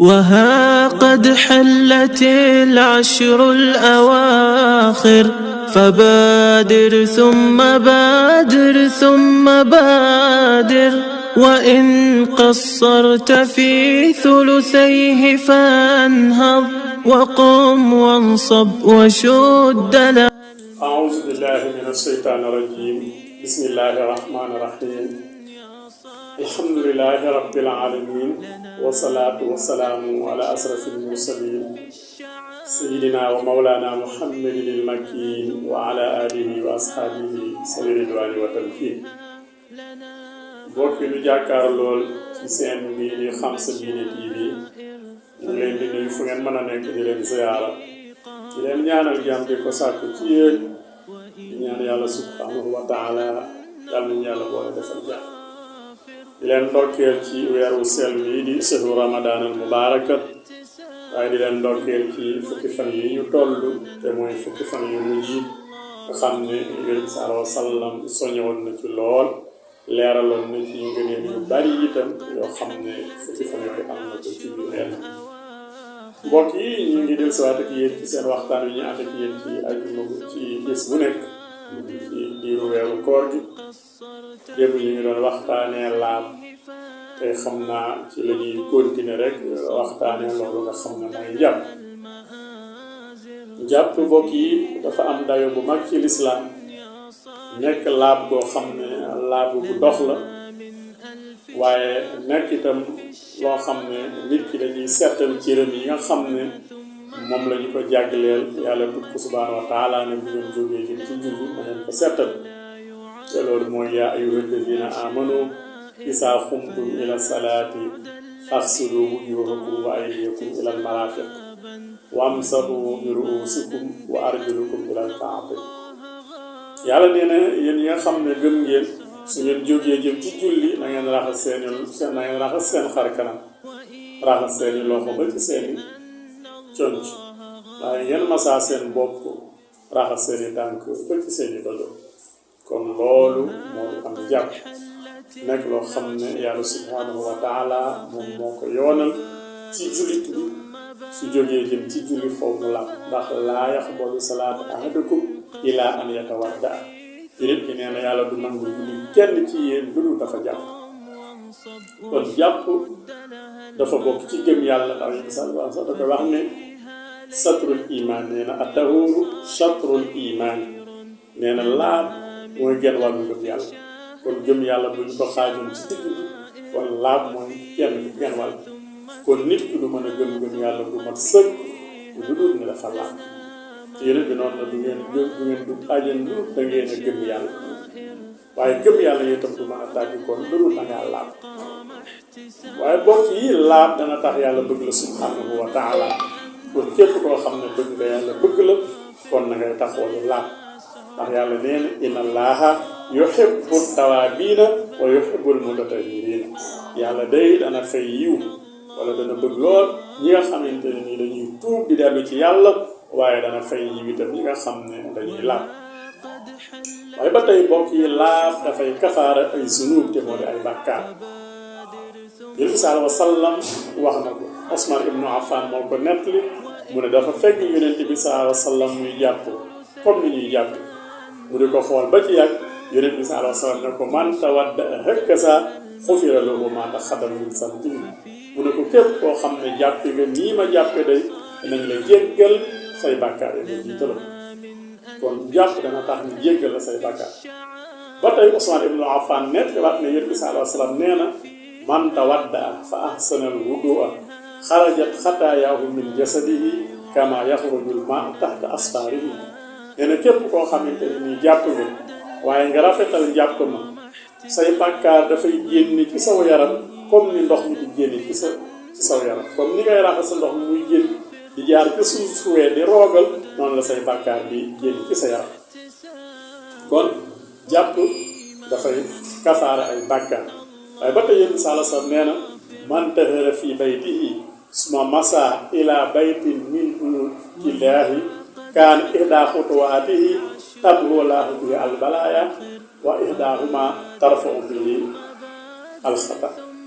وها قد حلت العشر الأواخر فبادر ثم بادر ثم بادر وإن قصرت في ثلثيه فانهض وقم وانصب وشد أعوذ بالله من الشيطان الرجيم بسم الله الرحمن الرحيم الحمد لله رب العالمين والصلاة والسلام على أشرف المرسلين سيدنا ومولانا محمد المكين وعلى آله وأصحابه سوي الرضوان والتمكين bokk ñu jàkkaar lool ci seen bii di Xam Sa Diine TV ñu leen di nuyu fu ngeen mën a nekk di leen ziyaara di leen ñaanal jàmm di ko sàkku ci yéen di ñaan yàlla subhanahu wa taala yàlla nañu yàlla boole defal jàmm di leen ndokkeel ci weeru sel wi di sehru ramadan al mubaraka waaye di leen ndokkeel ci fukki fan yi ñu toll te mooy fukki fan yu mujj nga xam ne yonent bi sallallahu alayhi wa sallam soññoon na ci lool leeraloon na ci ngëneel yu bari itam yoo xam ne fukki fan yooyu am na ko ci biir weer mbokk yi ñu ngi del siwaat ak yéen ci seen waxtaan wi ñu ànd ak yéen ci ajuma ci bés bu nekk ci diiru weeru koor gi démb ñu ngi doon waxtaanee laab te xam naa ci la ñuy continuer rek waxtaanee loolu nga xam ne mooy jàpp mbokk yi dafa am dayo bu mag ci lislaam nekk laab goo xam ne laab bu dox la waaye nekk itam loo xam ne nit ki dañuy seetal cëram yi nga xam ne moom la ñu ko jàggleel yàlla tut ko subhaanahu wa taala ne bu ngeen jógee jëm ci julli na ngeen ko seetal te loolu mooy yaa ayyuhal lazina amanu izaa qumtum ila salaati faghsilu wujuhakum wa aydiyakum ilal marafiq wamsahu bi ru'usikum wa arjulakum ilal ka'bayn yàlla nee na yéen yi nga xam ne gëm ngeen su ngeen jógee jëm ci julli na ngeen raxas seen xar kanam raxas seeni loxo ba ci seeni conc waaye ngeen masaa seen bopp raxas seeni tànk ba ci seeni dojo kon loolu moo am jàpp nekk loo xam ne yàlla subhanahu wa taala moom moo ko yoonal ci jullit bi su jógee jëm ci julli foofu mu làpp ndax laa yaqbalu salaata ahadakum ilaa an yatawadda jullit bi nee na yàlla du nangu julli kenn ci yéen lu dul dafa jàpp kon jàpp dafa bokk ci gëm yàlla ndax yi sax da koy wax ne satrul iman nee na at-tahuuru satrul iman nee na laab mooy genn wàllu gëm yàlla kon gëm yàlla bu ñu ko xaajoon ci digg bi kon laab mooy genn wàll kon nit ki du mën a gëm yàlla bu mat sëkk lu dul ne dafa laab te yeneen bi noonu la du ngeen du xaajoon lu da ngeen a gëm yàlla waaye gëm yàlla yi itam du mën a tàggi kon lu dul da ngaa laab waaye bokk yi laab dana tax yàlla bëgg la subhanahu wa taala kon képp koo xam ne bëgg nga yàlla bëgg la kon na ngay taxoo lu laab ndax yàlla nee na inna allaha yuhibbu tawaabiina wa yuhibbul mutatahhiriina yàlla day dana fay yiw wala dana bëgg lool ñi nga xamante ne nii dañuy tuub di dellu ci yàlla waaye dana fay yiw itam ñi nga xam ne dañuy laab waaye ba tey mbokk yi laab dafay kafaara ay zunuub te moo di ay bàkkaar yonent bi sallallahu alayhi wa sallam wax na ko Usmaan ibnu Affan moo ko nettali mu ne dafa fekk yonent bi sallallahu alayhi wa sallam muy jàpp comme ni ñuy jàpp mu di ko xool ba ci yàgg yonent bi sallallahu alayhi wa sallam ne ko man tawadda hakaza xufira lahu maa taqaddama min zanbihi mu ne ko képp koo xam ne jàppe nga nii ma jàppe day nañ la jéggal say bàkkaar yi nga jiital kon jàpp dana tax ñu jéggal la say bàkkaar ba tey Usmaan ibnu Affan net waat ne yonent bi sallallahu alayhi wa sallam nee na man tawadda fa ahsana al-wudu'a xarajat xataayaahu min jasadihi kama yaxrujul maa taxta asfaarihi nee na képp koo xamante ne nii jàpp nga waaye nga rafetal jàpp ma say bàkkaar dafay génn ci saw yaram comme ni ndox mi di génn ci saw yaram comme ni ngay raxas sa ndox mi muy génn di jaar ci suuf suwee di roogal noonu la say bàkkaar di génn ci sa yaram kon jàpp dafay kafaara ay bàkkaar waaye ba tey yéen sala sam nee na man tahara fii baytihi suma masa ila baytin min buyutillaahi kaan ihdaa xutuwaatihi tablugu llaahu bihi al-balaaya wa ihdaahuma tarfa'u bihi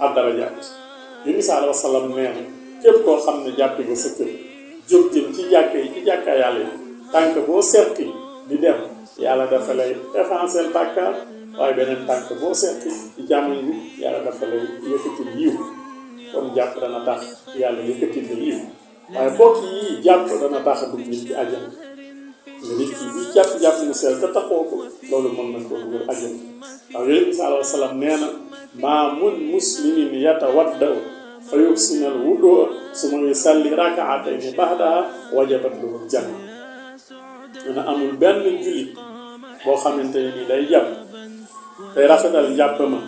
al-darajaat. Yonent bi sallallaahu alayhi wa sallam nee na képp koo xam ne jàppi nga sa kër jóg jëm ci jàkka yi ci jàkka yàlla yi tànk boo seqi di dem yàlla dafa lay effacer bàkkaar waaye beneen tànk boo seqi ci jàmmoñ bi yàlla dafa lay yëkkati yiw kon jàpp dana tax yàlla yëkkati la yiw waaye bokk yi jàpp dana tax a dugg nit ci àjjana nga nit ki bi jàpp mu sell te taxoo ko loolu mën na ko dugal àjjana waaw yonent bi sallallahu alayhi wa sallam nee na maa mun muslimin yatawaddau fa yuhsinal wudu'a summa yusalli rak'atayni ba'daha wajabat lahu janna dana amul benn jullit boo xamante ne ni day jàpp day rafetal njàpp ma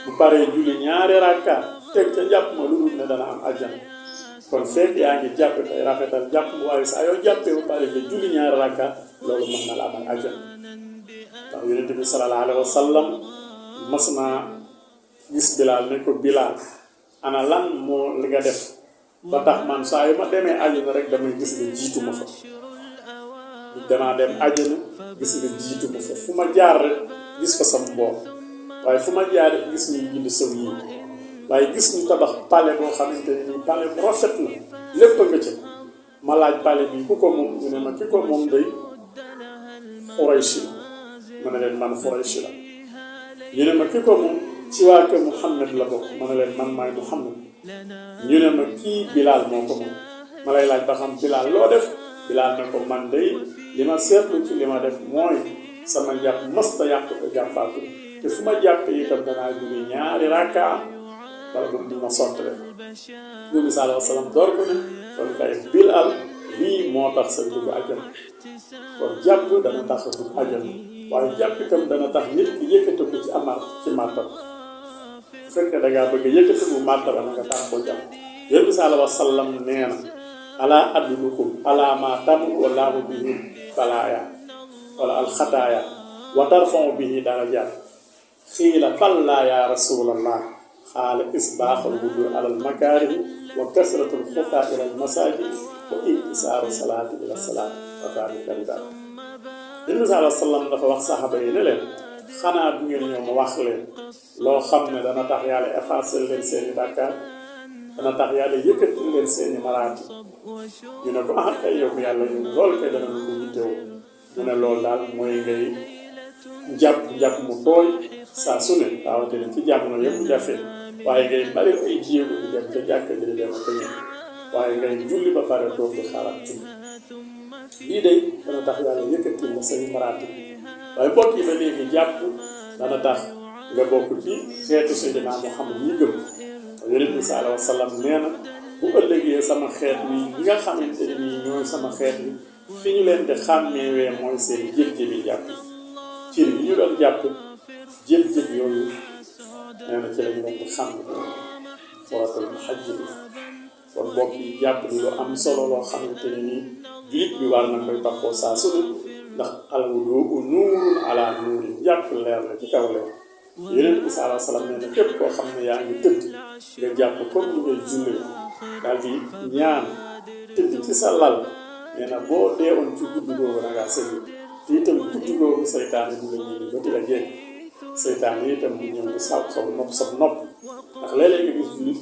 bu paree julli ñaari rakka teg ca njàpp ma lu dul ne dana am àjjana kon fekk yaa ngi jàpp tey rafetal jàpp ma waaye saa yoo jàppee bu pare nga julli ñaari rakka loolu mën na la amal àjjana ndax yonent bi sallallahu alayhi wa sallam mas naa gis Bilaal ne ko Bilaal ana lan moo li nga def ba tax man saa yu ma demee àjjana rek damay gis nga jiitu ma fa damaa dem àjjana gis nga jiitu ma fa fu ma jaar rek gis fa sam mboor waaye fu ma jaar rek gis ñu bind saw yi waaye gis ñu tabax palais boo xamante ne nii palais bu rafet la lépp nga ca ma laaj palais bi ku ko moom ñu ne ma ki ko moom day Quraysh ma ne leen man Quraysh la ñu ne ma ki ko moom ci waa kër Muhammad la bokk ma ne leen man maay Muhammad ñu ne ma kii Bilaal moo ko moom ma lay laaj ba xam Bilaal loo def Bilaal ne ko man day li ma seetlu ci li ma def mooy sama jàpp masta yàq ko jàppaatu te fu ma jàpp itam danaa julli ñaari rakka wala bu ñu ma sottale Nabi sallallahu alayhi wa sallam door ko ne kon kay Bilaal lii moo tax sa dugg àjjana kon jàpp dana tax a dugg àjjana waaye jàpp itam dana tax nit ki yëkkati ko ci amar ci màttab bu fekkee da ngaa bëgg yëkkati bu màttab na nga tax koo jàpp Nabi sallallahu alayhi wa sallam nee na alaa adullukum alaa maa tamhu wallaahu bihi balaaya wala alxataaya wa tarfa'u bihi darajaat xiila ballaa yaa rasuulallah xaala isbaaxul wudu alal makaarihi wa kasratul xutaa ilal masaajid wa intisaaru salaati ila salaati wa daalika ridaa. Nabi sallallahu alayhi wa sallam dafa wax saxaaba yi ne leen xanaa du ngeen ñëw ma wax leen loo xam ne dana tax yàlla effacer leen seeni bàkkaar dana tax yàlla yëkkati leen seeni maraati ñu ne ko ah kay yow yàlla ñu loolu kay dana lu ko yittewoo mu ne loolu daal mooy ngay jàpp mu tooy saa su ne rawatina ci jamono yëpp jafe waaye ngay bari ay jéego di dem ca jàkka ji di dem ak ñëw waaye ngay julli ba pare toog di xaaraat julli lii day dana tax yàlla yëkkati la say maraati waaye bokk yi ba léegi jàpp dana tax nga bokk ci xeetu Seydina Muhammad ñi gëm Yonent bi sallallahu alayhi wa sallam nee na bu ëllëgee sama xeet wi ñi nga xamante ne nii ñooy sama xeet wi fi ñu leen di xàmmeewee mooy seen jëf-jëfi jàpp cër yi ñu doon jàpp jëf-jëf yooyu nee na ci lañ leen di xàmme faratal xajj bi kon mbokk yi jàpp di lu am solo loo xamante ne nii jullit bi war na koy taxoo saa su ne ndax al wudu nuurun ala nuurin jàpp leer la ci kaw leer Yonent bi sallallahu alayhi wa sallam nee na képp koo xam ne yaa ngi tëdd nga jàpp comme ni ngay jullee daal di ñaan tëdd ci sa lal nee na boo deewoon ci guddi googu da ngaa sëñ te itam guddi googu saytaane du la ñëw ba di la génn saytaane itam mu ñëw di saw sa nopp ndax léeg-léeg nga gis jullit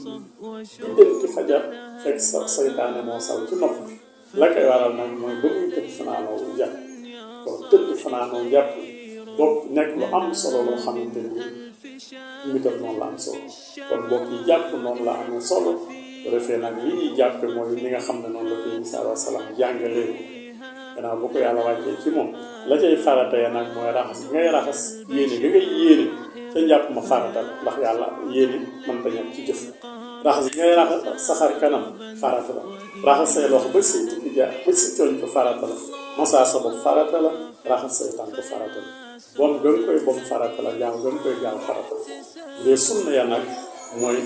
di dem ci fajar fekk sa saytaane moo saw ci nopp la koy waral nag mooy ba muy tëdd fanaanoo jàpp kon tëdd fanaanoo jàpp bopp nekk lu am solo loo xamante ni ñu tam noonu la am solo kon bokk yi jàpp noonu la amee solo bu defee nag li ñuy jàppe mooy li nga xam ne noonu la ko Nabi sallallahu alayhi wa sallam jàngalee gannaaw bu ko yàlla wàccee ci moom la cay farata ya nag mooy raxas ngay raxas yéene ga ngay yéene ca njàpp ma farata la ndax yàlla yéene mën ta ñàkk ci jëf raxas ngay raxas saxar kanam farata la raxas say loxo ba si tikki ja ba si cooñ ko farata la masaa sa bopp farata la raxas say tànk farata la bom gën koy bom farata la jaam gën koy jaam farata la les sunna ya nag mooy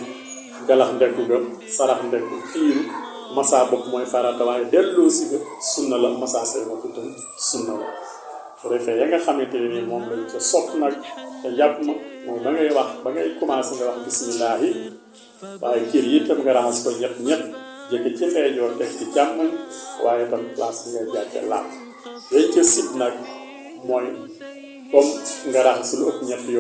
galax ndekku ga sarax ndekku fiiru masaa bopp mooy farata waaye delloo si ga sunna la masaa say bopp itam sunna la su defee ya nga xamante ne nii moom lañ ca sopp nag te jàpp ma moom ba ngay wax ba ngay commencé nga wax bismillaahi waaye kër yi itam nga raxas ko ñett jëkk ci ndeyjoor teg ci càmmoñ waaye itam place bi ngay jàkke laab yañ ca sib nag mooy comme nga raxas lu ëpp ñeenti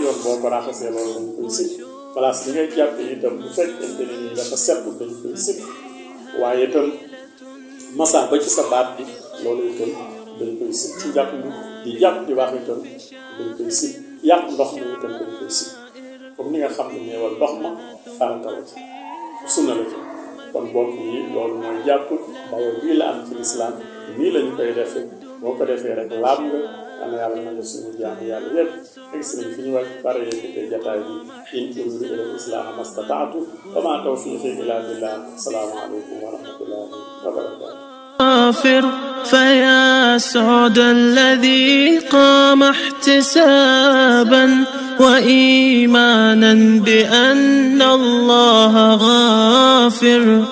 yoon boo ko raxasee loolu dañ koy sib place bi ngay jàpp itam bu fekkente ne nii dafa set dañ koy sib waaye itam massa ba ci sa baat bi loolu itam dañ koy sib ci jàpp bi di jàpp di wax itam dañ koy sib yàq ndox mi itam dañ koy sib comme ni nga xam ne neewal ndox ma farata la ci sunna la ci kon bokk yi loolu mooy jàpp dayoo bii la am ci lislaam nii lañu koy defee boo ko defee rek laab nga ana yàlla na nga suñu jaamu yàlla yépp egg si nañ fi ñu wax bare yëkkatee jataay bi in uriidu illa al-islaaha mastataatu wa maa tawfiiqii illaa billaah assalaamu aleykum wa rahmatullaahi wa barakaatuh فيا سعد الذي قام احتسابا وإيمانا بأن الله غافر